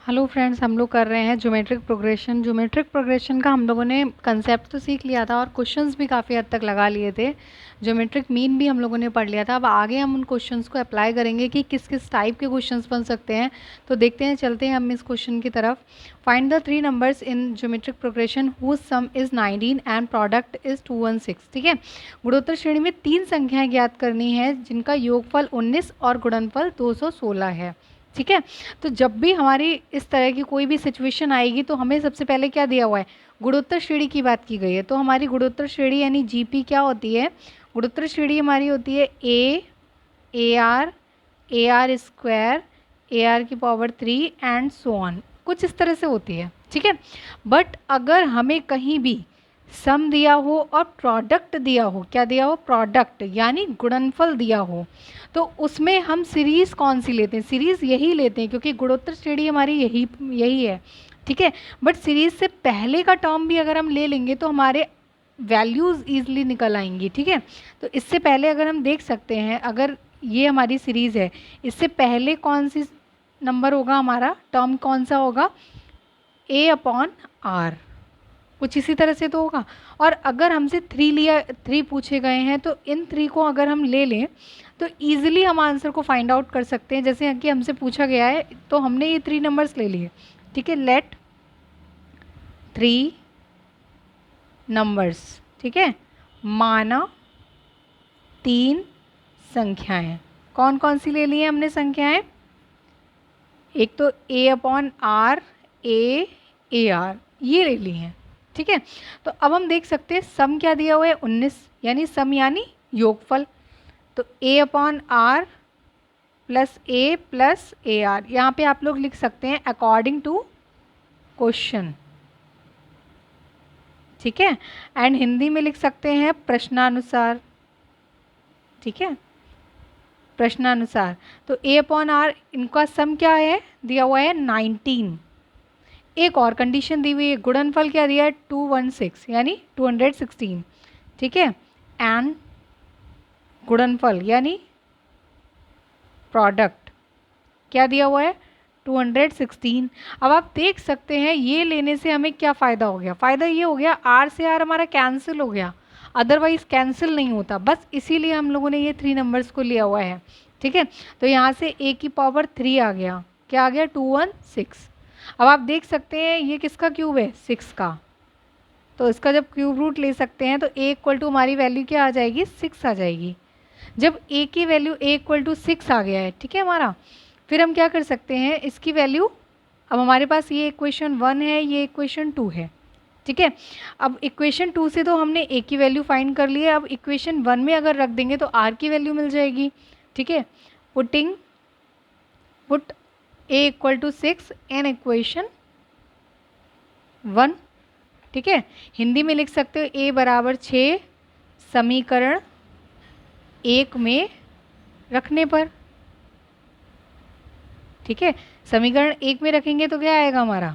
Hello friends, हम लोग कर रहे हैं ज्योमेट्रिक प्रोग्रेशन। ज्योमेट्रिक प्रोग्रेशन का हम लोगों ने कंसेप्ट तो सीख लिया था और क्वेश्चंस भी काफ़ी हद तक लगा लिए थे। ज्योमेट्रिक मीन भी हम लोगों ने पढ़ लिया था। अब आगे हम उन क्वेश्चंस को अप्लाई करेंगे कि किस किस टाइप के क्वेश्चंस बन सकते हैं। तो देखते हैं, चलते हैं हम इस क्वेश्चन की तरफ। Find the 3 numbers in geometric progression whose sum is 19 and product is 216। ठीक है, गुणोत्तर श्रेणी में 3 संख्याएँ ज्ञात करनी है जिनका योगफल 19 और गुणनफल 216 है। ठीक है, तो जब भी हमारी इस तरह की कोई भी सिचुएशन आएगी तो हमें सबसे पहले क्या दिया हुआ है, गुणोत्तर श्रेणी की बात की गई है। तो हमारी गुणोत्तर श्रेणी यानी जीपी क्या होती है, गुणोत्तर श्रेणी हमारी होती है ए आर स्क्वायर, ए आर की पावर 3 एंड सो ऑन, कुछ इस तरह से होती है। ठीक है, बट अगर हमें कहीं भी सम दिया हो और प्रोडक्ट दिया हो, क्या दिया हो, प्रोडक्ट यानी गुणनफल दिया हो, तो उसमें हम सीरीज़ कौन सी लेते हैं, सीरीज़ यही लेते हैं क्योंकि गुणोत्तर श्रेणी हमारी यही है। ठीक है, बट सीरीज़ से पहले का टर्म भी अगर हम ले लेंगे तो हमारे वैल्यूज़ ईजिली निकल आएंगी। ठीक है, तो इससे पहले अगर हम देख सकते हैं, अगर ये हमारी सीरीज़ है, इससे पहले कौन सी नंबर होगा, हमारा टर्म कौन सा होगा, ए अपॉन आर, कुछ इसी तरह से तो होगा। और अगर हमसे 3 पूछे गए हैं तो इन 3 को अगर हम ले लें तो ईजिली हम आंसर को फाइंड आउट कर सकते हैं। जैसे कि हमसे पूछा गया है तो हमने ये 3 नंबर्स ले लिए। ठीक है, लेट 3 नंबर्स, ठीक है, माना 3 संख्याएं। कौन कौन सी ले ली है हमने संख्याएं, एक तो A upon are, A R, ये ले ली हैं। ठीक है, तो अब हम देख सकते हैं सम क्या दिया हुआ है, 19, यानी सम यानी योगफल। तो A upon are plus A R, यहाँ पे आप लोग लिख सकते हैं अकॉर्डिंग टू क्वेश्चन। ठीक है, एंड हिंदी में लिख सकते हैं प्रश्नानुसार। ठीक है, प्रश्नानुसार। तो ए अपॉन आर, इनका सम क्या है, दिया हुआ है 19। एक और कंडीशन दी हुई है, गुणनफल क्या दिया है, 216 यानी 216। ठीक है, एंड गुणनफल यानी प्रोडक्ट क्या दिया हुआ है, 216। अब आप देख सकते हैं ये लेने से हमें क्या फ़ायदा हो गया, फ़ायदा ये हो गया आर से आर हमारा कैंसिल हो गया, अदरवाइज कैंसिल नहीं होता, बस इसीलिए हम लोगों ने ये 3 नंबर्स को लिया हुआ है। ठीक है, तो यहाँ से ए की पावर 3 आ गया, क्या आ गया, 216। अब आप देख सकते हैं ये किसका क्यूब है, 6 का, तो इसका जब क्यूब रूट ले सकते हैं तो ए इक्वल टू हमारी वैल्यू क्या आ जाएगी, 6 आ जाएगी। जब ए की वैल्यू ए इक्वल टू 6 आ गया है, ठीक है हमारा, फिर हम क्या कर सकते हैं, इसकी वैल्यू, अब हमारे पास ये इक्वेशन 1 है, ये इक्वेशन 2 है। ठीक है, अब इक्वेशन 2 से तो हमने ए की वैल्यू फाइंड कर ली है, अब इक्वेशन 1 में अगर रख देंगे तो आर की वैल्यू मिल जाएगी। ठीक है, put A equal to 6 in equation 1। ठीक है, हिंदी में लिख सकते हो ए बराबर 6 समीकरण 1 में रखने पर। ठीक है, समीकरण 1 में रखेंगे तो क्या आएगा हमारा,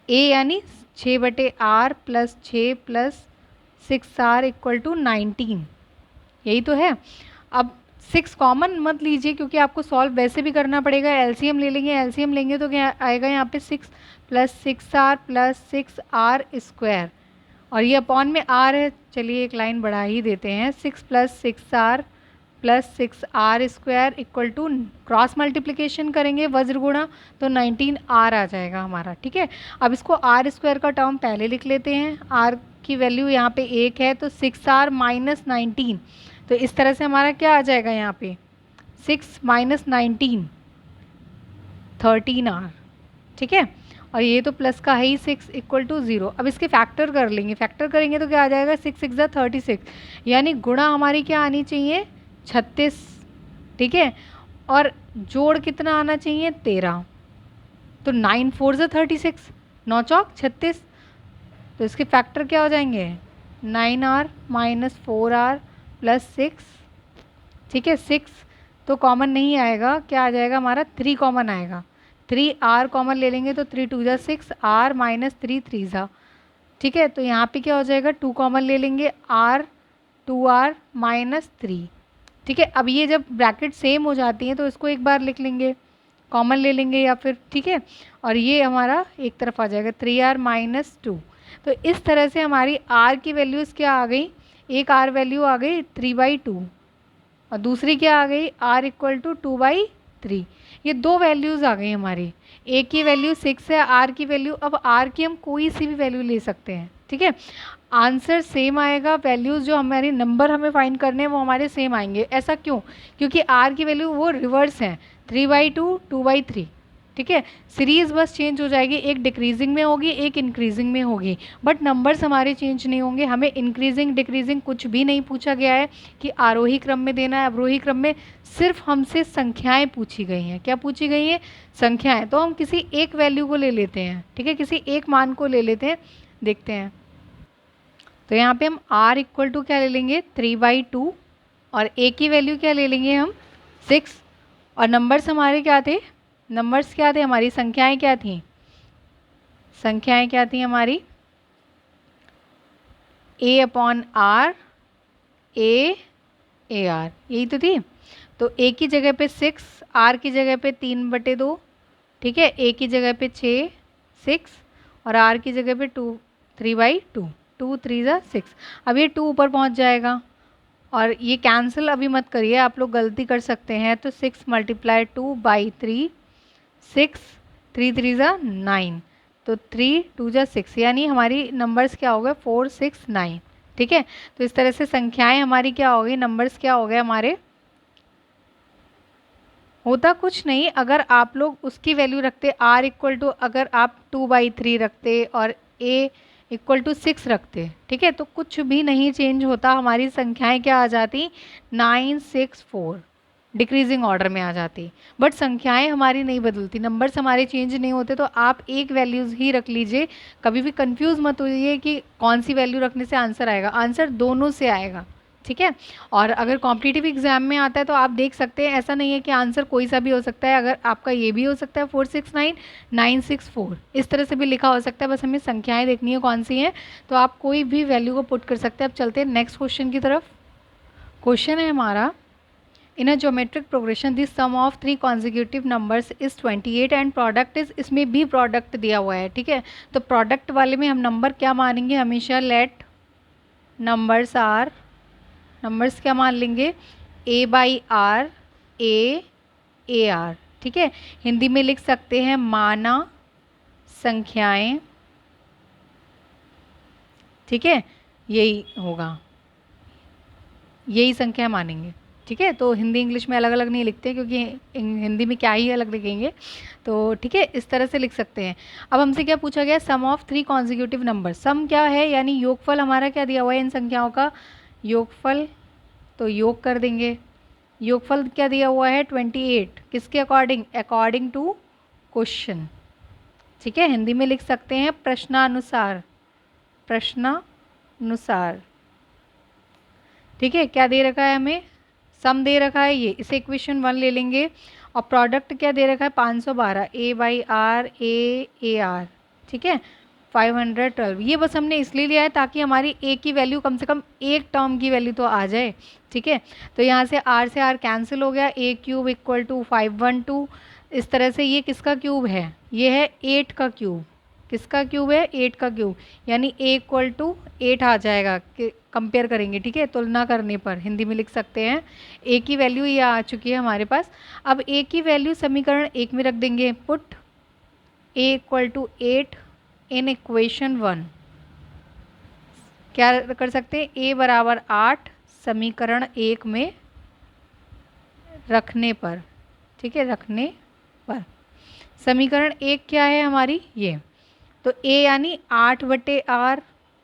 ए यानी 6/r plus 6 plus 6r equal to 19, यही तो है। अब 6 कॉमन मत लीजिए क्योंकि आपको सॉल्व वैसे भी करना पड़ेगा, एलसीएम ले लेंगे, एलसीएम लेंगे तो क्या आएगा यहाँ पे, 6 plus 6r plus 6r square, और ये अपॉन में r है, चलिए एक लाइन बढ़ा ही देते हैं, 6 plus 6r plus 6r square equal to, cross multiplication करेंगे वज्र गुणा तो 19r आ जाएगा हमारा। ठीक है, अब इसको r स्क्वायर का टर्म पहले लिख लेते हैं, r की वैल्यू यहाँ पे 1 है तो 6r माइनस 19, तो इस तरह से हमारा क्या आ जाएगा यहाँ पे, 6 माइनस 19 13r। ठीक है, और ये तो प्लस का है ही, 6 इक्वल टू 0। अब इसके फैक्टर कर लेंगे, फैक्टर करेंगे तो क्या आ जाएगा, 6 6 36, यानी गुणा हमारी क्या आनी चाहिए, 36। ठीक है, और जोड़ कितना आना चाहिए, 13, तो 9 4 36, 9 चौक 36, तो इसके फैक्टर क्या हो जाएंगे, 9r माइनस 4r प्लस 6। ठीक है, 6 तो कॉमन नहीं आएगा, क्या आ जाएगा हमारा, 3 कॉमन आएगा, 3r कॉमन ले लेंगे तो 3 2 6, r माइनस 3 3 जा। ठीक है, तो यहाँ पे क्या हो जाएगा, 2 कॉमन ले लेंगे, r 2r माइनस 3। ठीक है, अब ये जब ब्रैकेट सेम हो जाती हैं तो इसको एक बार लिख लेंगे, कॉमन ले लेंगे या फिर, ठीक है, और ये हमारा एक तरफ आ जाएगा 3r माइनस 2। तो इस तरह से हमारी r की वैल्यूज़ क्या आ गई, एक r वैल्यू आ गई 3/2 और दूसरी क्या आ गई r इक्वल टू 2/3। ये दो वैल्यूज़ आ गई हमारी, a की वैल्यू 6 है, r की वैल्यू, अब r की हम कोई सी भी वैल्यू ले सकते हैं, ठीक है, आंसर सेम आएगा, वैल्यूज़ जो हमारी नंबर हमें फाइंड करने हैं वो हमारे सेम आएंगे। ऐसा क्यों, क्योंकि r की वैल्यू वो रिवर्स है, 3/2 2/3, ठीक है, सीरीज़ बस चेंज हो जाएगी, एक डिक्रीजिंग में होगी एक इंक्रीजिंग में होगी, बट नंबर्स हमारे चेंज नहीं होंगे। हमें इंक्रीजिंग डिक्रीजिंग कुछ भी नहीं पूछा गया है कि आरोही क्रम में देना है अवरोही क्रम में, सिर्फ हमसे संख्याएं पूछी गई हैं। क्या पूछी गई हैं, संख्याएं। तो हम किसी एक वैल्यू को ले लेते हैं, ठीक है, किसी एक मान को ले लेते हैं, देखते हैं। तो यहाँ पे हम r इक्वल टू क्या ले लेंगे 3/2 और a की वैल्यू क्या ले लेंगे हम 6 और नंबर्स हमारे क्या थे, नंबर्स क्या थे हमारी, संख्याएं क्या थी, संख्याएं क्या थी हमारी a/r a/r यही तो थी। तो a की जगह पे 6, r की जगह पे 3/2, ठीक है, a की जगह पे 6 और r की जगह पे 3/2, 2 3 जा 6। अब ये 2 ऊपर पहुंच जाएगा और ये कैंसिल अभी मत करिए, आप लोग गलती कर सकते हैं। तो 6 × 2/3, 6 3 3 जा 9, तो 3 2 जा 6, यानी हमारी नंबर्स क्या हो गए 4 6 9, ठीक है। तो इस तरह से संख्याएं हमारी क्या हो गई, नंबर्स क्या हो गए हमारे, होता कुछ नहीं, अगर आप लोग उसकी वैल्यू रखते r इक्वल टू, अगर आप 2/3 रखते और a इक्वल टू 6 रखते, ठीक है, तो कुछ भी नहीं चेंज होता, हमारी संख्याएं क्या आ जाती 9 6 4, डिक्रीजिंग ऑर्डर में आ जाती, बट संख्याएं हमारी नहीं बदलती, नंबर्स हमारे चेंज नहीं होते। तो आप एक वैल्यूज़ ही रख लीजिए, कभी भी कंफ्यूज मत होइए कि कौन सी वैल्यू रखने से आंसर आएगा, आंसर दोनों से आएगा, ठीक है। और अगर कॉम्पिटिटिव एग्जाम में आता है तो आप देख सकते हैं, ऐसा नहीं है कि आंसर कोई सा भी हो सकता है, अगर आपका ये भी हो सकता है 4 6 9 9 6 4, इस तरह से भी लिखा हो सकता है, बस हमें संख्याएं देखनी है कौन सी हैं, तो आप कोई भी वैल्यू को पुट कर सकते हैं। अब चलते हैं नेक्स्ट क्वेश्चन की तरफ। क्वेश्चन है हमारा, in a geometric progression this sum of 3 consecutive numbers is 28 and product is, इसमें भी प्रोडक्ट दिया हुआ है, ठीक है, तो प्रोडक्ट वाले में हम नंबर क्या मानेंगे हमेशा, लेट नंबर्स आर, नंबर्स क्या मान लेंगे a/r a/r, ठीक है, हिंदी में लिख सकते हैं माना संख्याएं, ठीक है, यही होगा, यही संख्या मानेंगे, ठीक है। तो हिंदी इंग्लिश में अलग अलग नहीं लिखते क्योंकि हिंदी में क्या ही अलग लिखेंगे, तो ठीक है, इस तरह से लिख सकते हैं। अब हमसे क्या पूछा गया, सम ऑफ 3 कॉन्जिक्यूटिव नंबर, सम क्या है, यानी योगफल हमारा क्या दिया हुआ है इन संख्याओं का, योगफल, तो योग कर देंगे, योगफल क्या दिया हुआ है 28, किसके अकॉर्डिंग, अकॉर्डिंग टू क्वेश्चन, ठीक है, हिंदी में लिख सकते हैं प्रश्नानुसार, प्रश्नानुसार, ठीक है। क्या दे रखा है हमें, सम दे रखा है, ये इसे इक्वेशन 1 ले लेंगे और प्रोडक्ट क्या दे रखा है 512 a/r a/r, ठीक है, 512, ये बस हमने इसलिए लिया है ताकि हमारी a की वैल्यू कम से कम एक टर्म की वैल्यू तो आ जाए, ठीक है। तो यहाँ से r कैंसिल हो गया, a³ इक्वल टू 512, इस तरह से ये किसका क्यूब है, ये है 8 का क्यूब, किसका क्यूब है 8 का क्यूब, यानी a इक्वल टू 8 आ जाएगा, कंपेयर करेंगे, ठीक है, तुलना करने पर हिंदी में लिख सकते हैं। a की वैल्यू ये आ चुकी है हमारे पास, अब a की वैल्यू समीकरण 1 में रख देंगे, put a equal to 8 in equation 1, क्या कर सकते हैं a बराबर 8 समीकरण 1 में रखने पर, ठीक है, रखने पर, समीकरण 1 क्या है हमारी ये, तो a यानी 8/r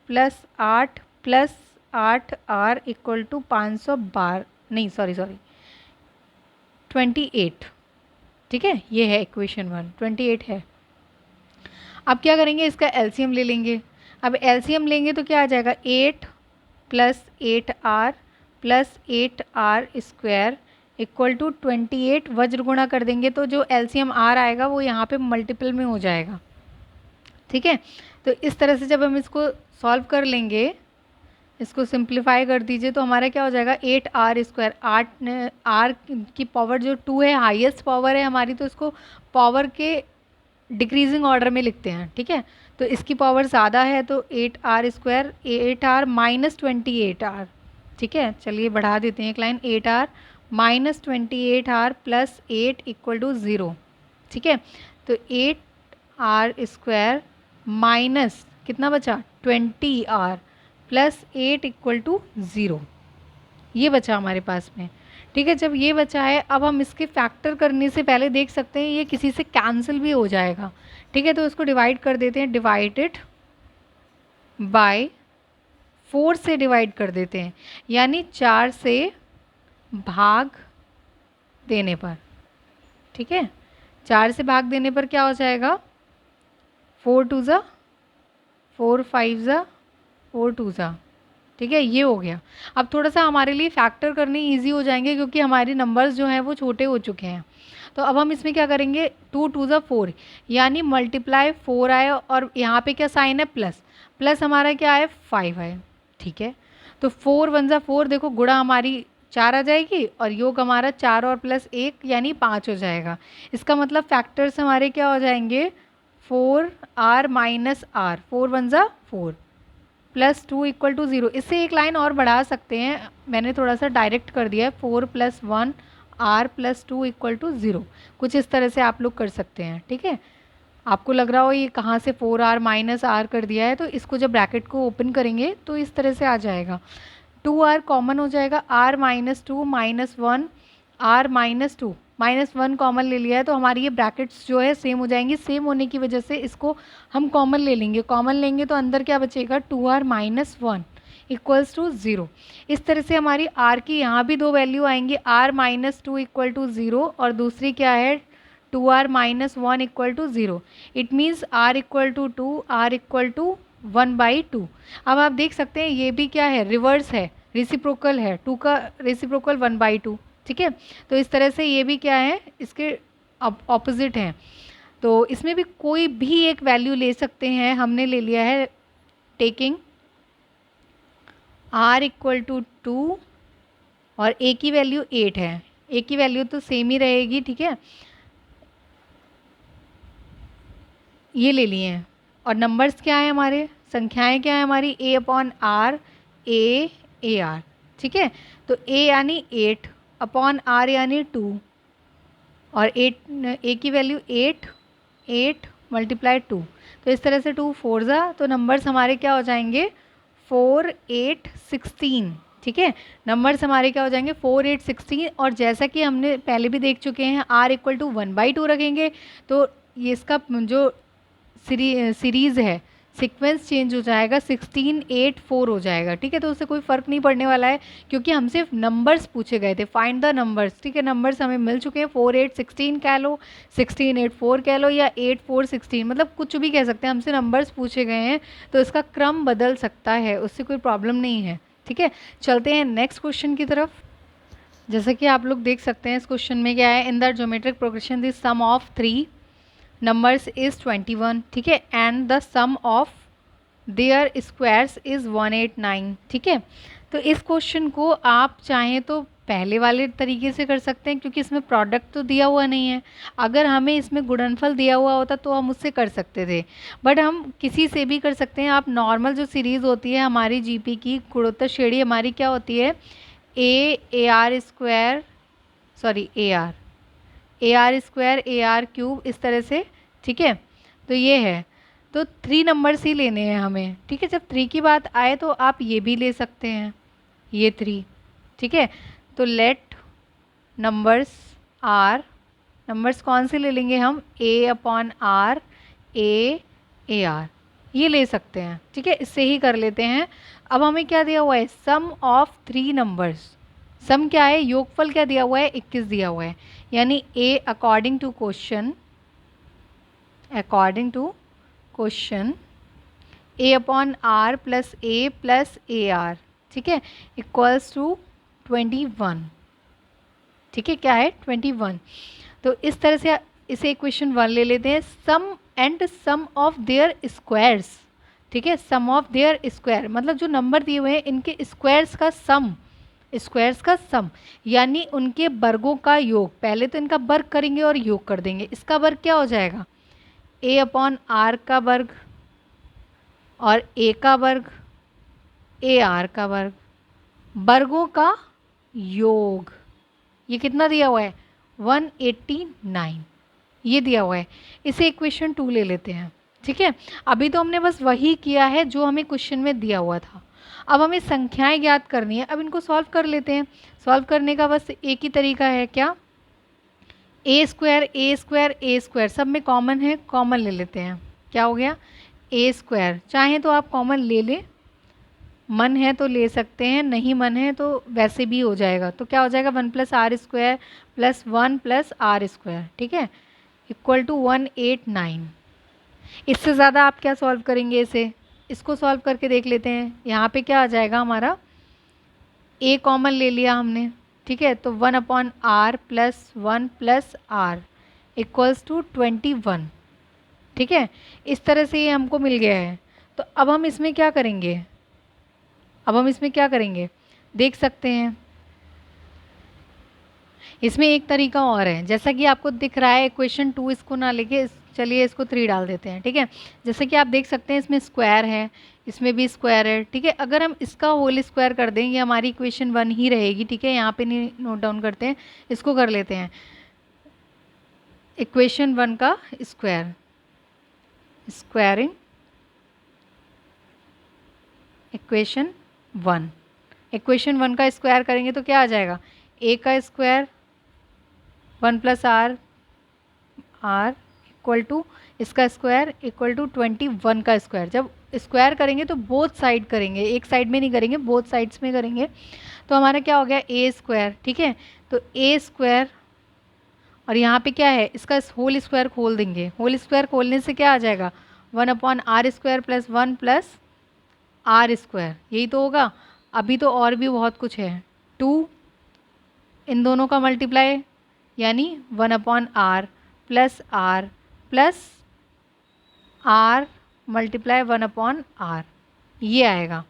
plus 8 plus 8r equal to 512, नहीं सॉरी 28, ठीक है, ये है इक्वेशन 1, 28 है। अब क्या करेंगे, इसका एलसीएम ले लेंगे, अब एलसीएम लेंगे तो क्या आ जाएगा 8 plus 8r plus 8r square equal to 28, वज्र गुणा कर देंगे तो जो एलसीएम r आएगा वो यहाँ पे मल्टीपल में हो जाएगा, ठीक है। तो इस तरह से जब हम इसको सॉल्व कर लेंगे इसको सिंप्लीफाई कर दीजिए तो हमारा क्या हो जाएगा 8r²। 8 r की पावर जो 2 है हाईएस्ट पावर है हमारी, तो इसको पावर के डिक्रीजिंग ऑर्डर में लिखते हैं, ठीक है। तो इसकी पावर ज़्यादा है तो 8r², 8r माइनस 28r, ठीक है। चलिए बढ़ा देते हैं एक लाइन, 8r minus 28r plus 8 equal to 0, ठीक है। तो 8r² माइनस कितना बचा 20r प्लस 8 इक्वल टू 0, ये बचा हमारे पास में, ठीक है। जब ये बचा है, अब हम इसके फैक्टर करने से पहले देख सकते हैं ये किसी से कैंसिल भी हो जाएगा, ठीक है। तो इसको डिवाइड कर देते हैं, डिवाइडेड बाय 4 से डिवाइड कर देते हैं, यानी 4 से भाग देने पर, ठीक है। 4 से भाग देने पर क्या हो जाएगा 4 2 ज़ा 4 5 ज़ा 4 2 ज़ा, ठीक है। ये हो गया। अब थोड़ा सा हमारे लिए फैक्टर करने इजी हो जाएंगे क्योंकि हमारे नंबर्स जो हैं वो छोटे हो चुके हैं। तो अब हम इसमें क्या करेंगे 2 2 ज़ा 4, यानी मल्टीप्लाई 4 आए और यहाँ पे क्या साइन है प्लस, प्लस हमारा क्या है 5 है, ठीक है। तो 4 1 ज़ा 4, देखो गुणा हमारी 4 आ जाएगी और योग हमारा 4 और प्लस 1 यानी 5 हो जाएगा। इसका मतलब फैक्टर्स हमारे क्या हो जाएंगे 4r माइनस r, 4 1 ज़ा 4 प्लस 2 इक्वल टू 0। इससे एक लाइन और बढ़ा सकते हैं, मैंने थोड़ा सा डायरेक्ट कर दिया है, 4 + 1 r + 2 इक्वल टू 0, कुछ इस तरह से आप लोग कर सकते हैं, ठीक है। आपको लग रहा हो ये कहाँ से 4r माइनस r कर दिया है, तो इसको जब ब्रैकेट को ओपन करेंगे तो इस तरह से आ जाएगा, 2r कॉमन हो जाएगा, r minus 2 minus 1 r minus 2 minus 1 common ले लिया है, तो हमारी ये ब्रैकेट्स जो है सेम हो जाएंगी। सेम होने की वजह से इसको हम कॉमन ले लेंगे, कॉमन लेंगे तो अंदर क्या बचेगा 2r माइनस 1 इक्वल्स टू 0। इस तरह से हमारी r की यहाँ भी दो वैल्यू आएंगी, r माइनस 2 इक्वल टू 0 और दूसरी क्या है 2r minus 1 equal to 0। It means r equal to 2, r equal to 1/2। अब आप देख सकते हैं ये भी क्या है रिवर्स है, रेसिप्रोकल है, 2 का रेसिप्रोकल 1/2, ठीक है। तो इस तरह से ये भी क्या है इसके ऑपोजिट हैं, तो इसमें भी कोई भी एक वैल्यू ले सकते हैं। हमने ले लिया है टेकिंग r इक्वल टू 2 और a की वैल्यू 8 है, a की वैल्यू तो सेम ही रहेगी, ठीक है। ये ले लिए हैं और नंबर्स क्या है हमारे, संख्याएं क्या है हमारी a/r a ठीक है। तो a यानी 8 अपॉन r यानी 2 और 8 a की वैल्यू 8 मल्टीप्लाई 2, तो इस तरह से 2 4 ज़ा, तो नंबर्स हमारे क्या हो जाएंगे 4 8 16, ठीक है। नंबर्स हमारे क्या हो जाएंगे 4 8 16। और जैसा कि हमने पहले भी देख चुके हैं r इक्वल टू 1/2 रखेंगे तो ये इसका जो सीरीज़ है सीक्वेंस चेंज हो जाएगा, 16 8 4 हो जाएगा, ठीक है। तो उससे कोई फ़र्क नहीं पड़ने वाला है क्योंकि हमसे नंबर्स पूछे गए थे, फाइंड द नंबर्स, ठीक है। नंबर्स हमें मिल चुके हैं, 4 8 16 कह लो, 16 8 4 कह लो या 8 4 16, मतलब कुछ भी कह सकते हैं। हमसे नंबर्स पूछे गए हैं तो इसका क्रम बदल सकता है, उससे कोई प्रॉब्लम नहीं है, ठीक है। चलते हैं नेक्स्ट क्वेश्चन की तरफ। जैसा कि आप लोग देख सकते हैं इस क्वेश्चन में क्या है, in the geometric progression the sum of 3 numbers is 21, ठीक है, and the sum of their squares is 189, ठीक है। तो इस क्वेश्चन को आप चाहें तो पहले वाले तरीके से कर सकते हैं क्योंकि इसमें प्रोडक्ट तो दिया हुआ नहीं है। अगर हमें इसमें गुणनफल दिया हुआ होता तो हम उससे कर सकते थे, बट हम किसी से भी कर सकते हैं। आप नॉर्मल जो सीरीज़ होती है हमारी जीपी की गुणोत्तर श्रेणी हमारी क्या होती है AR square sorry AR square AR cube, इस तरह से, ठीक है। तो ये है, तो 3 नंबर्स ही लेने हैं हमें, ठीक है। जब 3 की बात आए तो आप ये भी ले सकते हैं, ये 3, ठीक है। तो लेट नंबर्स आर, नंबर्स कौन से ले लेंगे हम A/R AR, ये ले सकते हैं, ठीक है। इससे ही कर लेते हैं। अब हमें क्या दिया हुआ है सम ऑफ 3 नंबर्स, सम क्या है योगफल क्या दिया हुआ है 21 दिया हुआ है, यानी A according to question A/R plus A plus AR, ठीक है, इक्वल्स टू 21, ठीक है। क्या है 21। तो इस तरह से इसे इक्वेशन 1 ले लेते हैं, sum and sum of their squares, ठीक है, सम ऑफ देयर स्क्वायर, मतलब जो नंबर दिए हुए हैं इनके स्क्वायर्स का सम, स्क्वायर्स का सम यानी उनके वर्गों का योग। पहले तो इनका वर्ग करेंगे और योग कर देंगे। इसका वर्ग क्या हो जाएगा, a अपॉन आर का वर्ग और a का वर्ग ए आर का वर्ग, वर्गों का योग। ये कितना दिया हुआ है 189, ये दिया हुआ है। इसे इक्वेशन 2 ले लेते हैं। ठीक है, अभी तो हमने बस वही किया है जो हमें क्वेश्चन में दिया हुआ था। अब हमें संख्याएं ज्ञात करनी है। अब इनको सॉल्व कर लेते हैं। सॉल्व करने का बस एक ही तरीका है, क्या, ए स्क्वायर ए स्क्वायर ए स्क्वायर, सब में कॉमन है, कॉमन ले लेते हैं। क्या हो गया, ए स्क्वायर, चाहें तो आप कॉमन ले लें, मन है तो ले सकते हैं, नहीं मन है तो वैसे भी हो जाएगा। तो क्या हो जाएगा 1 plus are square plus 1 plus are square, ठीक है, इक्वल टू 189। इससे ज़्यादा आप क्या सॉल्व करेंगे, इसको सॉल्व करके देख लेते हैं। यहाँ पे क्या आ जाएगा हमारा, ए कॉमन ले लिया हमने, ठीक है, तो 1 upon are plus 1 plus R equals to 21। ठीक है, इस तरह से ये हमको मिल गया है। तो अब हम इसमें क्या करेंगे, देख सकते हैं। इसमें एक तरीका और है, जैसा कि आपको दिख रहा है इक्वेशन 2, इसको ना लेके चलिए इसको 3 डाल देते हैं। ठीक है, जैसे कि आप देख सकते हैं इसमें स्क्वायर है, इसमें भी स्क्वायर है। ठीक है, अगर हम इसका होल स्क्वायर कर दें ये हमारी इक्वेशन 1 ही रहेगी। ठीक है, यहाँ पे नहीं नोट डाउन करते हैं, इसको कर लेते हैं इक्वेशन 1 का स्क्वायर, स्क्वायरिंग इक्वेशन 1। इक्वेशन 1 का स्क्वायर करेंगे तो क्या आ जाएगा, ए का square 1 plus r equal to इसका स्क्वायर इक्वल टू 21 का स्क्वायर। जब स्क्वायर करेंगे तो बोथ साइड करेंगे, एक साइड में नहीं करेंगे, बोथ साइड्स में करेंगे। तो हमारा क्या हो गया ए स्क्वायर। ठीक है, तो ए स्क्वायर और यहाँ पे क्या है, इसका होल स्क्वायर खोल देंगे। होल स्क्वायर खोलने से क्या आ जाएगा 1 upon r square plus 1 plus are square, यही तो होगा। अभी तो और भी बहुत कुछ है, 2 इन दोनों का मल्टीप्लाई यानी 1 upon are plus r multiply 1 upon r, ये आएगा।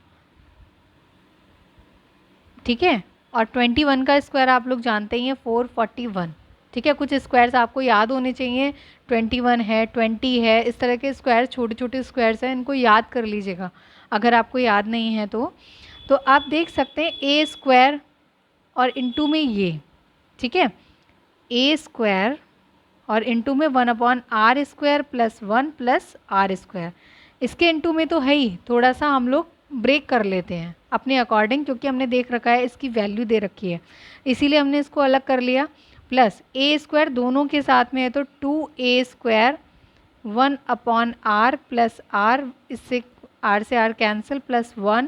ठीक है, और 21 का स्क्वायर आप लोग जानते ही हैं 441। ठीक है, कुछ स्क्वायर्स आपको याद होने चाहिए, 21 है, 20 है, इस तरह के स्क्वायर छोटे छोटे स्क्वायर्स हैं, इनको याद कर लीजिएगा अगर आपको याद नहीं है तो आप देख सकते हैं ए स्क्वायर और इनटू में ये, ठीक है, ए स्क्वायर और इनटू में 1 upon r square plus 1 plus are square. इसके इनटू में तो है ही, थोड़ा सा हम लोग ब्रेक कर लेते हैं अपने अकॉर्डिंग, क्योंकि हमने देख रखा है इसकी वैल्यू दे रखी है, इसीलिए हमने इसको अलग कर लिया। प्लस ए स्क्वायर दोनों के साथ में है तो 2a square 1 upon are plus r, इससे आर से आर कैंसिल प्लस 1,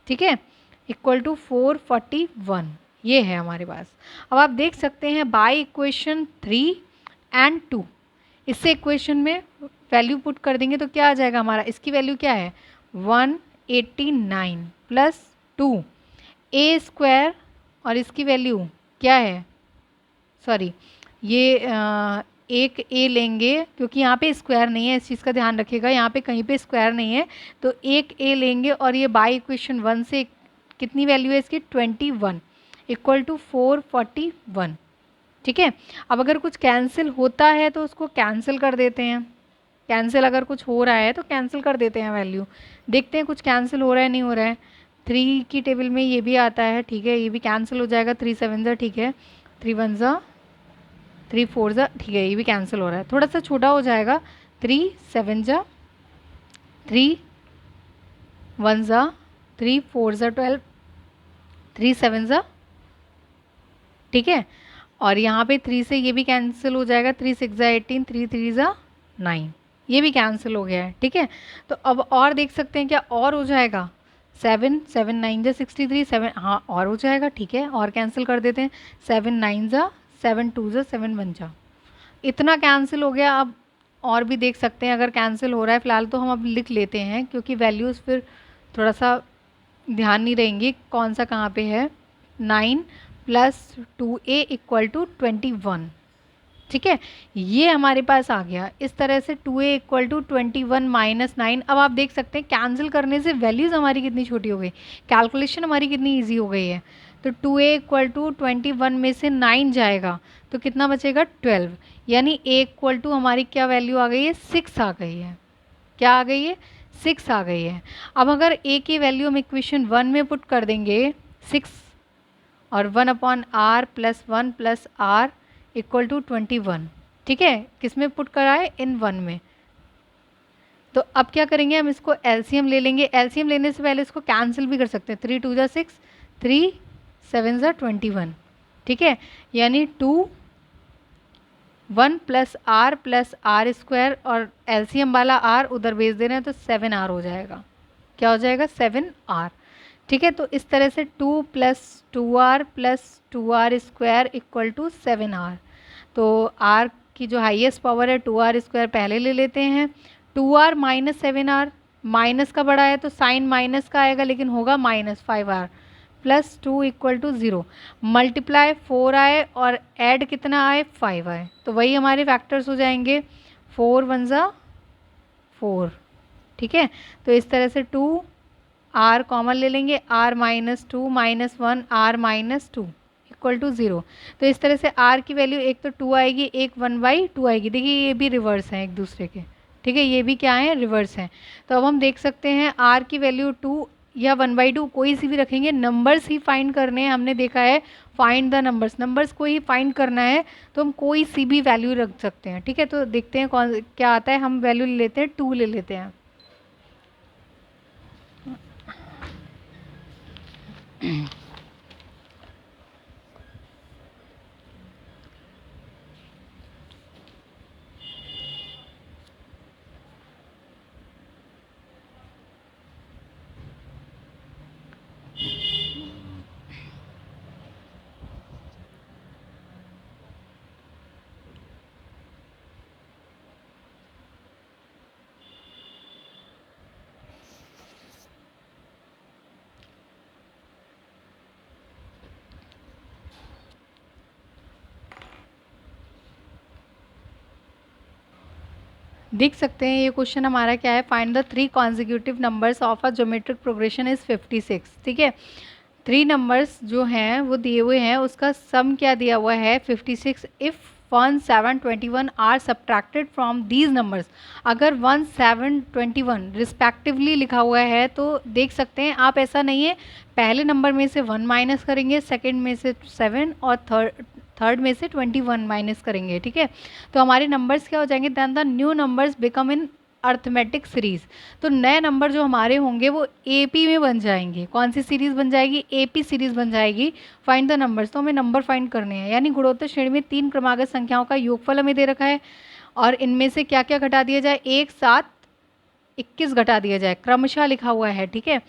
ठीक है, इक्वल टू 441, ये है हमारे पास। अब आप देख सकते हैं बाय इक्वेशन 3 एंड 2, इससे इक्वेशन में वैल्यू पुट कर देंगे तो क्या आ जाएगा हमारा, इसकी वैल्यू क्या है 189 प्लस 2 ए स्क्वायर और इसकी वैल्यू क्या है, सॉरी ये एक ए लेंगे क्योंकि यहाँ पे स्क्वायर नहीं है, इस चीज़ का ध्यान रखिएगा, यहाँ पे कहीं पे स्क्वायर नहीं है, तो एक ए लेंगे और ये बाय इक्वेशन 1 से कितनी वैल्यू है इसकी 21 इक्वल टू 441। ठीक है, अब अगर कुछ कैंसिल होता है तो उसको कैंसिल कर देते हैं, कैंसिल अगर कुछ हो रहा है तो कैंसिल कर देते हैं वैल्यू, देखते हैं कुछ कैंसिल हो रहा है नहीं हो रहा है। 3 की टेबल में ये भी आता है, ठीक है, ये भी कैंसिल हो जाएगा, 3 7 ज़ा, ठीक है, 3 1 ज़ा, 3 4 ज़ा, ठीक है, ये भी कैंसिल हो रहा है, थोड़ा सा छोटा हो जाएगा, 3 7 ज़ा, 3 1 ज़ा, 3 4 ज़ा 12, 3 7 ज़ा, ठीक है, और यहाँ पे 3 से ये भी कैंसिल हो जाएगा, 3 6 ज़ा 18, 3 3 ज़ा 9, ये भी कैंसिल हो गया है। ठीक है, तो अब और देख सकते हैं क्या और हो जाएगा, 7 7 9 ज़ा 63, 7 हाँ और हो जाएगा, ठीक है, और कैंसिल कर देते हैं, 7 9 ज़ा 7 2 ज़ा 7 1 ज़ा, इतना कैंसिल हो गया। अब और भी देख सकते हैं अगर कैंसिल हो रहा है, फ़िलहाल तो हम अब लिख लेते हैं क्योंकि वैल्यूज़ फिर थोड़ा सा ध्यान नहीं रहेंगी कौन सा कहाँ पे है। 9 प्लस 2a इक्वल टू 21, ठीक है, ये हमारे पास आ गया। इस तरह से 2a इक्वल टू 21 माइनस 9। अब आप देख सकते हैं कैंसिल करने से वैल्यूज़ हमारी कितनी छोटी हो गई, कैलकुलेशन हमारी कितनी ईजी हो गई है। तो 2a इक्वल टू 21 में से 9 जाएगा तो कितना बचेगा 12, यानी a इक्वल टू हमारी क्या वैल्यू आ गई है 6 आ गई है। क्या आ गई है 6 आ गई है। अब अगर a की वैल्यू हम इक्वेशन 1 में पुट कर देंगे 6 और 1/r plus 1 plus r equal to 21, ठीक है, किस में पुट कराए इन 1 में। तो अब क्या करेंगे हम इसको एलसीएम ले लेंगे। एलसीएम लेने से पहले इसको कैंसिल भी कर सकते हैं। 3 2 जा 6, 3 7 जा 21, ठीक है, यानी 2 1 प्लस आर स्क्वायर और एलसीएम वाला आर उधर भेज दे रहे हैं तो 7r हो जाएगा। क्या हो जाएगा 7r, ठीक है। तो इस तरह से 2 plus 2r square equal to 7r। तो r की जो हाईएस्ट पावर है 2r स्क्वायर पहले ले लेते हैं। 2r माइनस 7r, माइनस का बड़ा है तो साइन माइनस का आएगा लेकिन होगा minus 5r plus 2 equal to 0, multiply 4 आए और ऐड कितना आए 5 आए, तो वही हमारे फैक्टर्स हो जाएंगे 4 1 जा 4, ठीक है। तो इस तरह से 2 r कॉमन ले लेंगे, r minus 2 minus 1 r minus 2 equal to 0। तो इस तरह से r की वैल्यू एक तो 2 आएगी, एक 1/2 आएगी। देखिए ये भी रिवर्स हैं एक दूसरे के, ठीक है, ये भी क्या है रिवर्स हैं। तो अब हम देख सकते हैं r की वैल्यू 2 या 1/2 कोई सी भी रखेंगे, नंबर्स ही फाइंड करने हैं। हमने देखा है फाइंड द नंबर्स, नंबर्स को ही फाइंड करना है तो हम कोई सी भी वैल्यू रख सकते हैं, ठीक है। तो देखते हैं कौन क्या आता है। हम वैल्यू ले लेते हैं 2 ले लेते हैं। देख सकते हैं ये क्वेश्चन हमारा क्या है, find the 3 consecutive numbers of a geometric progression is 56, ठीक है। 3 नंबर्स जो हैं वो दिए हुए हैं, उसका सम क्या दिया हुआ है 56। If 1 7 21 are subtracted from these numbers, अगर 1 7 21 रिस्पेक्टिवली लिखा हुआ है तो देख सकते हैं आप, ऐसा नहीं है पहले नंबर में से 1 माइनस करेंगे, सेकंड में से 7 और थर्ड में से 21 माइनस करेंगे, ठीक है। तो हमारे नंबर्स क्या हो जाएंगे, then the new numbers become in arithmetic series. तो नए नंबर जो हमारे होंगे वो एपी में बन जाएंगे। कौन सी सीरीज बन जाएगी, एपी सीरीज बन जाएगी। फाइंड द नंबर्स, तो हमें नंबर फाइंड करने हैं, यानी गुणोत्तर श्रेणी में 3 क्रमागत संख्याओं का योगफल हमें दे रखा है और इनमें से क्या क्या घटा दिया जाए, 1 7 21 घटा दिया जाए, क्रमशः लिखा हुआ है, ठीक है।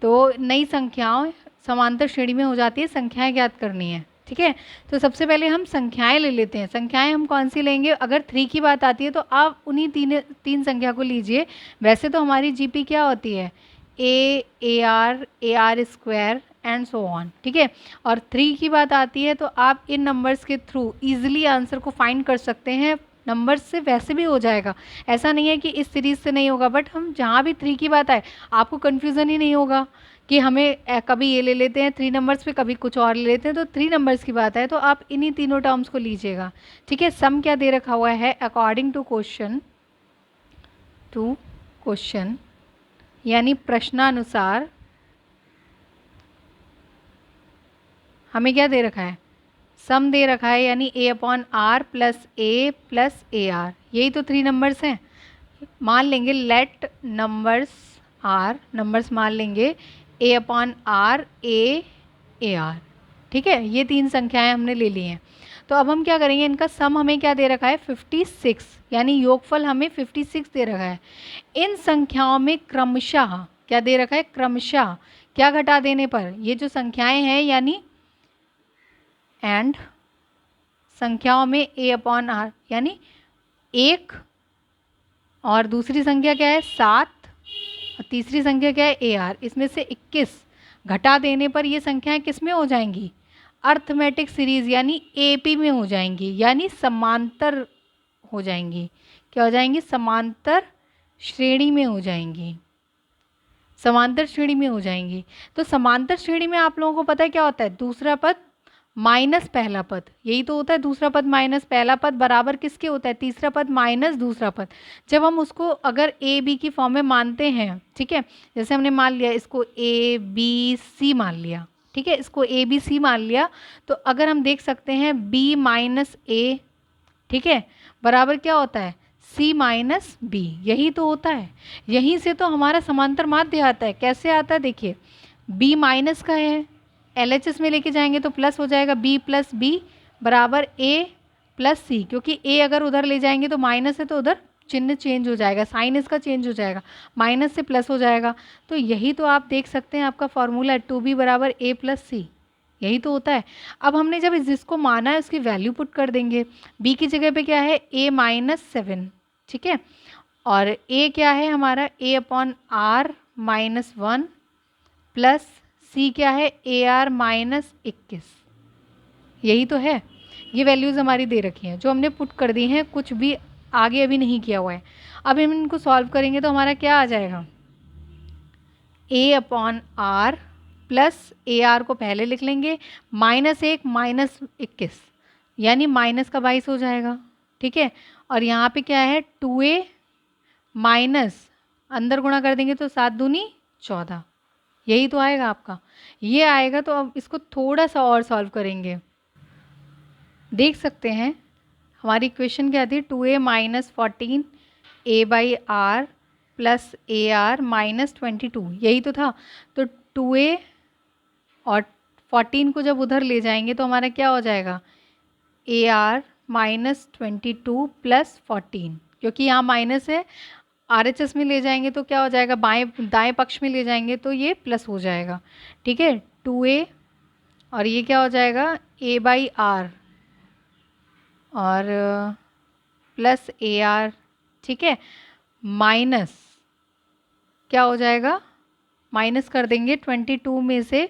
तो नई संख्याओं समांतर श्रेणी में हो जाती है, संख्याएं ज्ञात करनी है, ठीक है। तो सबसे पहले हम संख्याएं ले लेते हैं। संख्याएं हम कौन सी लेंगे, अगर 3 की बात आती है तो आप उन्हीं तीन संख्या को लीजिए। वैसे तो हमारी जीपी क्या होती है ए r square and so on, ठीक है। और 3 की बात आती है तो आप इन नंबर्स के थ्रू इजीली आंसर को फाइंड कर सकते हैं। नंबर्स से वैसे भी हो जाएगा, ऐसा नहीं है कि इस सीरीज़ से नहीं होगा, बट हम जहाँ भी 3 की बात आए आपको कन्फ्यूज़न ही नहीं होगा कि हमें कभी ये ले लेते हैं 3 नंबर्स पे, कभी कुछ और ले लेते हैं। तो 3 नंबर्स की बात है तो आप इन्हीं तीनों टर्म्स को लीजिएगा, ठीक है। सम क्या दे रखा हुआ है, अकॉर्डिंग टू क्वेश्चन यानी प्रश्नानुसार हमें क्या दे रखा है, सम दे रखा है, यानी a/r प्लस a आर, यही तो 3 नंबर्स हैं। मान लेंगे लेट नंबर्स आर, नंबर्स मान लेंगे a/r a आर, ठीक है। ये 3 संख्याएं हमने ले ली हैं। तो अब हम क्या करेंगे, इनका सम हमें क्या दे रखा है 56, यानी योगफल हमें 56 दे रखा है। इन संख्याओं में क्रमशः क्या दे रखा है, क्रमशः क्या घटा देने पर, ये जो संख्याएं हैं यानी एंड संख्याओं में a/r यानी 1 और दूसरी संख्या क्या है 7 और तीसरी संख्या क्या है AR, इसमें से 21 घटा देने पर ये संख्याएं किस में हो जाएंगी, अर्थमेटिक सीरीज यानी एपी में हो जाएंगी, यानी समांतर हो जाएंगी। क्या हो जाएंगी? समांतर श्रेणी में हो जाएंगी, समांतर श्रेणी में हो जाएंगी। तो समांतर श्रेणी में आप लोगों को पता है क्या होता है? दूसरा पद माइनस पहला पद, यही तो होता है। दूसरा पद माइनस पहला पद बराबर किसके होता है? तीसरा पद माइनस दूसरा पद। जब हम उसको अगर ए बी की फॉर्म में मानते हैं, ठीक है, जैसे हमने मान लिया इसको ए बी सी मान लिया, ठीक है, इसको ए बी सी मान लिया, तो अगर हम देख सकते हैं बी माइनस ए, ठीक है, बराबर क्या होता है? सी माइनस बी, यही तो होता है। यहीं से तो हमारा समांतर माध्य आता है। कैसे आता है? देखिए, बी माइनस का है, LHS में लेके जाएंगे तो प्लस हो जाएगा, बी प्लस बी बराबर ए प्लस सी, क्योंकि ए अगर उधर ले जाएंगे तो माइनस है तो उधर चिन्ह चेंज हो जाएगा, साइन इसका चेंज हो जाएगा, माइनस से प्लस हो जाएगा। तो यही तो आप देख सकते हैं आपका फॉर्मूला है, 2b बराबर ए प्लस सी, यही तो होता है। अब हमने जब जिसको माना है उसकी वैल्यू पुट कर देंगे। b की जगह पे क्या है? a माइनस 7, ठीक है, और a क्या है हमारा? a upon r minus 1 plus c क्या है? ए आर माइनस 21, यही तो है। ये वैल्यूज़ हमारी दे रखी हैं जो हमने पुट कर दी हैं, कुछ भी आगे अभी नहीं किया हुआ है। अब हम इनको सॉल्व करेंगे तो हमारा क्या आ जाएगा? a upon are plus A r को पहले लिख लेंगे, माइनस 1 माइनस 21 यानी माइनस का 22 हो जाएगा, ठीक है, और यहाँ पे क्या है? 2a माइनस अंदर गुणा कर देंगे तो 7 दूनी 14, यही तो आएगा आपका, ये आएगा। तो अब इसको थोड़ा सा और सॉल्व करेंगे। देख सकते हैं हमारी इक्वेशन क्या थी? 2a minus 14 a by r plus A r minus 22, यही तो था। तो 2a और 14 को जब उधर ले जाएंगे तो हमारा क्या हो जाएगा? ए आर माइनस 22 प्लस 14, क्योंकि यहाँ माइनस है, RHS में ले जाएंगे तो क्या हो जाएगा? बाएं दाएं पक्ष में ले जाएंगे तो ये प्लस हो जाएगा, ठीक है, 2a और ये क्या हो जाएगा? a बाई आर और प्लस ए आर, ठीक है, माइनस क्या हो जाएगा? माइनस कर देंगे, 22 में से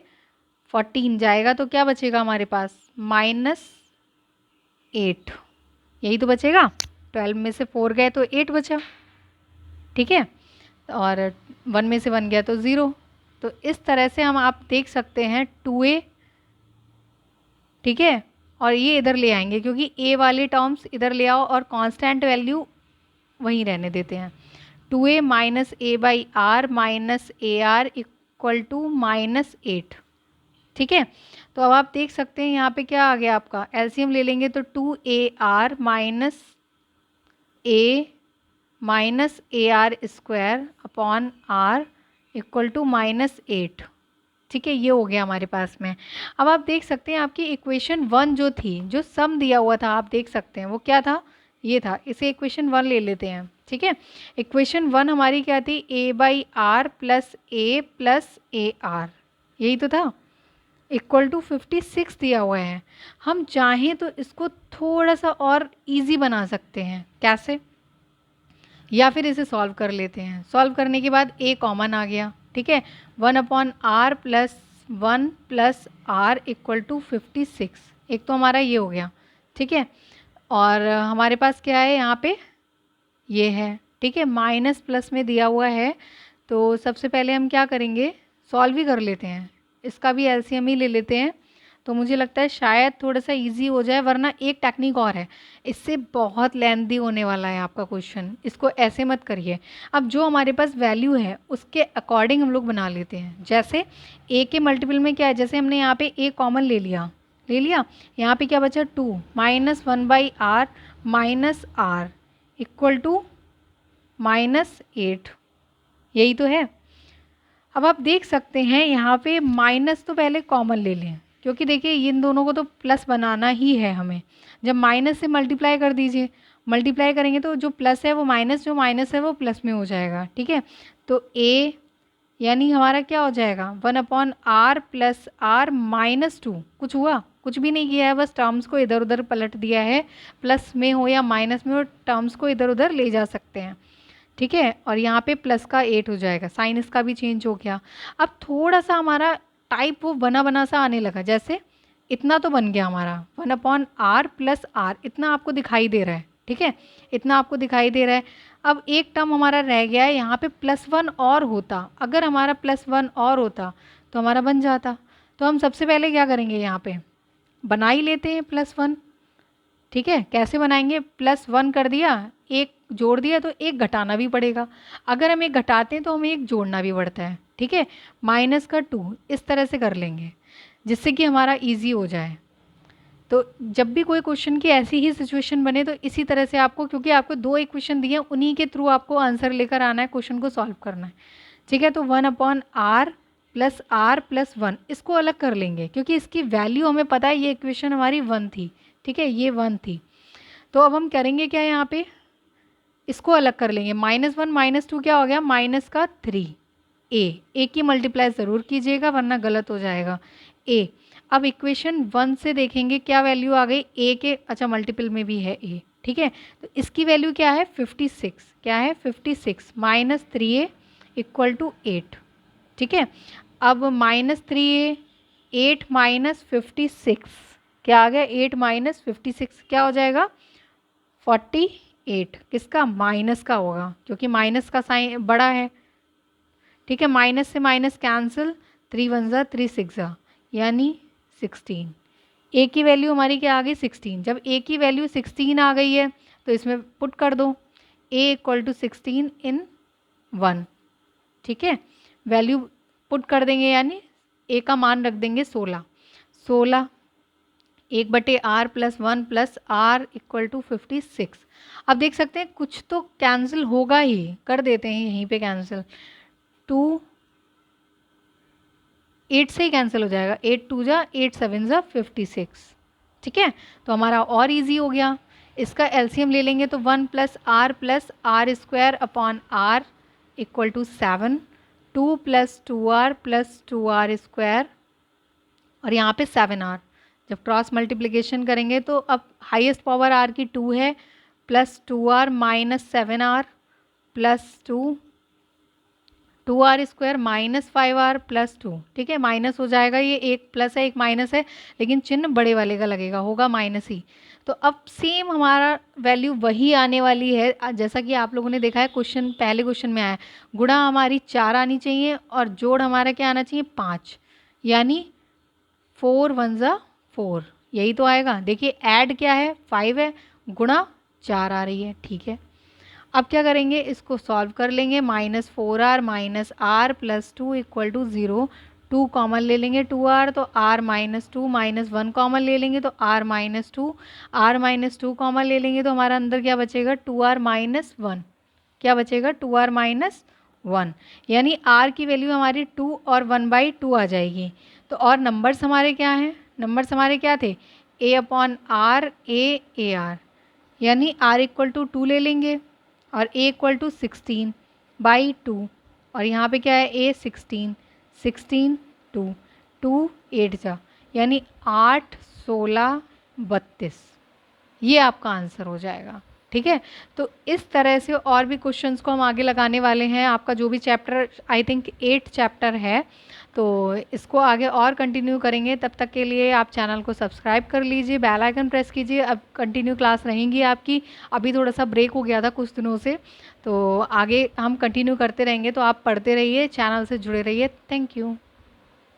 14 जाएगा तो क्या बचेगा हमारे पास? माइनस 8, यही तो बचेगा। 12 में से 4 गए तो 8 बचा, ठीक है, और 1 में से 1 गया तो 0। तो इस तरह से हम आप देख सकते हैं 2a, ठीक है, और ये इधर ले आएंगे क्योंकि a वाले टर्म्स इधर ले आओ और कांस्टेंट वैल्यू वहीं रहने देते हैं। 2a minus a by r minus a r equal to minus 8, ठीक है। तो अब आप देख सकते हैं यहाँ पे क्या आ गया आपका? एलसीएम ले लेंगे तो 2ar minus a r square upon r equal to minus 8, ठीक है, ये हो गया हमारे पास में। अब आप देख सकते हैं आपकी इक्वेशन 1 जो थी, जो सम दिया हुआ था, आप देख सकते हैं वो क्या था? ये था। इसे इक्वेशन 1 ले लेते हैं, ठीक है। इक्वेशन 1 हमारी क्या थी? a by r plus A r, यही तो था, इक्वल टू 56 दिया हुआ है। हम चाहें तो इसको थोड़ा सा और इजी बना सकते हैं, कैसे? या फिर इसे सॉल्व कर लेते हैं। सॉल्व करने के बाद a कॉमन आ गया, ठीक है, 1 upon are plus 1 plus r equal to 56, एक तो हमारा ये हो गया, ठीक है। और हमारे पास क्या है यहाँ पे? ये है, ठीक है, माइनस प्लस में दिया हुआ है। तो सबसे पहले हम क्या करेंगे? सॉल्व ही कर लेते हैं, इसका भी एलसीएम ही ले लेते हैं। तो मुझे लगता है शायद थोड़ा सा इजी हो जाए, वरना एक टेक्निक और है, इससे बहुत लेंथी होने वाला है आपका क्वेश्चन, इसको ऐसे मत करिए। अब जो हमारे पास वैल्यू है उसके अकॉर्डिंग हम लोग बना लेते हैं। जैसे a के मल्टीपल में क्या है? जैसे हमने यहाँ पे a कॉमन ले लिया, यहाँ पे क्या बचा? 2 minus 1 by r minus r equal to minus 8, यही तो है। अब आप देख सकते हैं यहाँ पे माइनस तो पहले कॉमन ले लें, क्योंकि देखिए इन दोनों को तो प्लस बनाना ही है हमें। जब माइनस से मल्टीप्लाई कर दीजिए, मल्टीप्लाई करेंगे तो जो प्लस है वो माइनस, जो माइनस है वो प्लस में हो जाएगा, ठीक है। तो a यानी हमारा क्या हो जाएगा? 1 upon are plus r minus 2, कुछ हुआ? कुछ भी नहीं किया है, बस टर्म्स को इधर उधर पलट दिया है, प्लस में हो या माइनस में हो, टर्म्स को इधर उधर ले जा सकते हैं, ठीक है। और यहाँ पे प्लस का 8 हो जाएगा, साइन इसका भी चेंज हो गया। अब थोड़ा सा हमारा टाइप वो बना सा आने लगा, जैसे इतना तो बन गया हमारा 1/r प्लस r, इतना आपको दिखाई दे रहा है, ठीक है, इतना आपको दिखाई दे रहा है। अब एक टर्म हमारा रह गया है, यहाँ पे +1 और होता, अगर हमारा +1 और होता तो हमारा बन जाता। तो हम सबसे पहले क्या करेंगे, यहाँ पे बना ही लेते हैं +1, ठीक है। कैसे बनाएंगे, +1 कर दिया, एक जोड़ दिया तो एक घटाना भी पड़ेगा, अगर हम एक घटाते हैं तो हमें एक जोड़ना भी पड़ता है, ठीक है। -2 इस तरह से कर लेंगे जिससे कि हमारा इजी हो जाए। तो जब भी कोई क्वेश्चन की ऐसी ही सिचुएशन बने तो इसी तरह से आपको, क्योंकि आपको 2 इक्वेशन दिए हैं, उन्हीं के थ्रू आपको आंसर लेकर आना है, क्वेश्चन को सॉल्व करना है, ठीक है। तो 1/r प्लस r प्लस 1 इसको अलग कर लेंगे, क्योंकि इसकी वैल्यू हमें पता है, ये इक्वेशन हमारी 1 थी, ठीक है, ये 1 थी। तो अब हम करेंगे क्या, यहाँ पे इसको अलग कर लेंगे, -1 -2 क्या हो गया, -3 ए की मल्टीप्लाई ज़रूर कीजिएगा वरना गलत हो जाएगा ए। अब इक्वेशन 1 से देखेंगे क्या वैल्यू आ गई ए के, अच्छा मल्टीपल में भी है ए, ठीक है। तो इसकी वैल्यू क्या है 56, क्या है 56 -3a = 8, ठीक है। अब -3a 8 - 56 क्या आ गया, 8 - 56 क्या हो जाएगा 48, किसका, माइनस का होगा, क्योंकि माइनस का साइन बड़ा है, ठीक है। माइनस से माइनस कैंसिल, 3 1 ज़ा 3 6 ज़ा यानी 16। ए की वैल्यू हमारी क्या आ गई 16। जब ए की वैल्यू 16 आ गई है तो इसमें पुट कर दो ए = 16 इन 1, ठीक है। वैल्यू पुट कर देंगे यानी ए का मान रख देंगे 16, 1/r + 1 + r = 56। अब देख सकते हैं कुछ तो कैंसिल होगा ही, कर देते हैं यहीं पे कैंसिल, 2 8 से ही कैंसिल हो जाएगा, 8 2 ज़ा 8 7 ज़ा 56, ठीक है। तो हमारा और इजी हो गया, इसका एलसीएम ले लेंगे तो 1 + r + r² = 7, 2 + 2r + 2r² और यहाँ पे 7r। जब क्रॉस मल्टीप्लिकेशन करेंगे तो अब हाईएस्ट पावर r की 2 है, plus 2r - 7r + 2r² - 5r + 2, ठीक है। माइनस हो जाएगा, ये एक प्लस है एक माइनस है, लेकिन चिन्ह बड़े वाले का लगेगा, होगा माइनस ही। तो अब सेम हमारा वैल्यू वही आने वाली है जैसा कि आप लोगों ने देखा है क्वेश्चन, पहले क्वेश्चन में आया है। गुणा हमारी 4 आनी चाहिए और जोड़ हमारा क्या आना चाहिए 5, यानी 4 1 ज़ा 4, यही तो आएगा। देखिए ऐड क्या है 5 है, गुणा 4 आ रही है, ठीक है। अब क्या करेंगे, इसको सॉल्व कर लेंगे, -4r - r + 2 = 0, 2 कॉमन ले लेंगे 2r, तो r - 2 -1 कॉमन ले लेंगे तो r - 2, r - 2 कॉमन ले लेंगे तो हमारा अंदर क्या बचेगा 2r - 1, क्या बचेगा 2r - 1, यानी r की वैल्यू हमारी 2 और 1/2 आ जाएगी। तो और नंबर्स हमारे क्या हैं, नंबर्स हमारे क्या थे a/r a ar, यानी r = 2 ले लेंगे और a = 16/2 और यहाँ पे क्या है a 16, 16 2 2 8 ज़ा यानी 8 16 32, ये आपका आंसर हो जाएगा, ठीक है। तो इस तरह से और भी क्वेश्चंस को हम आगे लगाने वाले हैं। आपका जो भी चैप्टर, आई थिंक 8 चैप्टर है, तो इसको आगे और कंटिन्यू करेंगे। तब तक के लिए आप चैनल को सब्सक्राइब कर लीजिए, बेल आइकन प्रेस कीजिए। अब कंटिन्यू क्लास रहेंगी आपकी, अभी थोड़ा सा ब्रेक हो गया था कुछ दिनों से, तो आगे हम कंटिन्यू करते रहेंगे। तो आप पढ़ते रहिए, चैनल से जुड़े रहिए। Thank you.